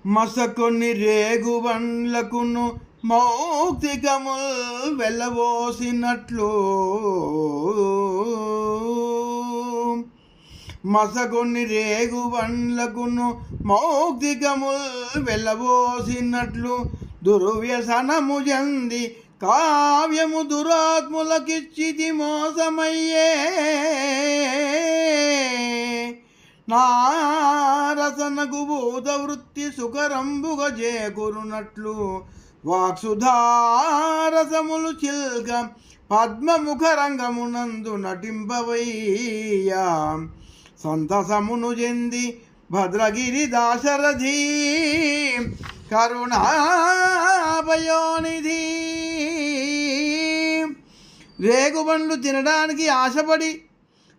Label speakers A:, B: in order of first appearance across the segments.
A: మసకొన్ని రేగుబండ్లకును మౌక్తికముల్ వెళ్ళబోసినట్లు మసకొన్ని రేగుబండ్లకును మౌక్తికముల్ వెళ్ళబోసినట్లు దుర్వ్యసనము జంది కావ్యము దురాత్ములకిచ్చిది మోసమయ్యే నారసనకు భూతవృత్తి సుఖరంబుగ చేకూరునట్లు వాక్సుధారసములు చిల్క పద్మముఖ రంగమునందు నటింపవయ్యా సంతసమును చెంది భద్రగిరి దాశరథి కరుణాభయోనిధి. రేగుబండ్లు తినడానికి ఆశపడి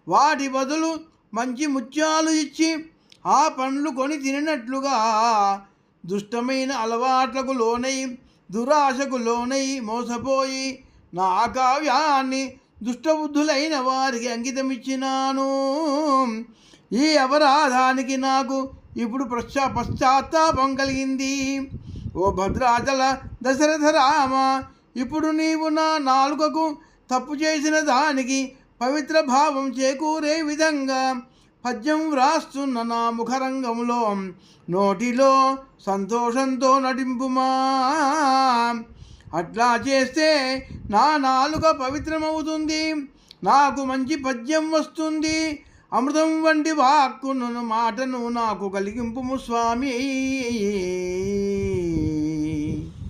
A: వాటి బదులు మంచి ముత్యాలు ఇచ్చి ఆ పండ్లు కొని తినట్లుగా దుష్టమైన అలవాట్లకు లోనై దురాశకు లోనై మోసపోయి నా కావ్యాన్ని దుష్టబుద్ధులైన వారికి అంకితమిచ్చినాను. ఈ అపరాధానికి నాకు ఇప్పుడు పశ్చాత్తాపం కలిగింది. ఓ భద్రాచల దశరథ రామ, ఇప్పుడు నీవు నా నాలుకకు తప్పు చేసిన దానికి పవిత్ర భావం చేకూరే విధంగా పద్యం వ్రాస్తున్న నా ముఖరంగంలో నోటిలో సంతోషంతో నటింపుమా. అట్లా చేస్తే నా నాలుక పవిత్రమవుతుంది, నాకు మంచి పద్యం వస్తుంది. అమృతం వంటి వాక్కును మాటను నాకు కలిగింపుము స్వామి.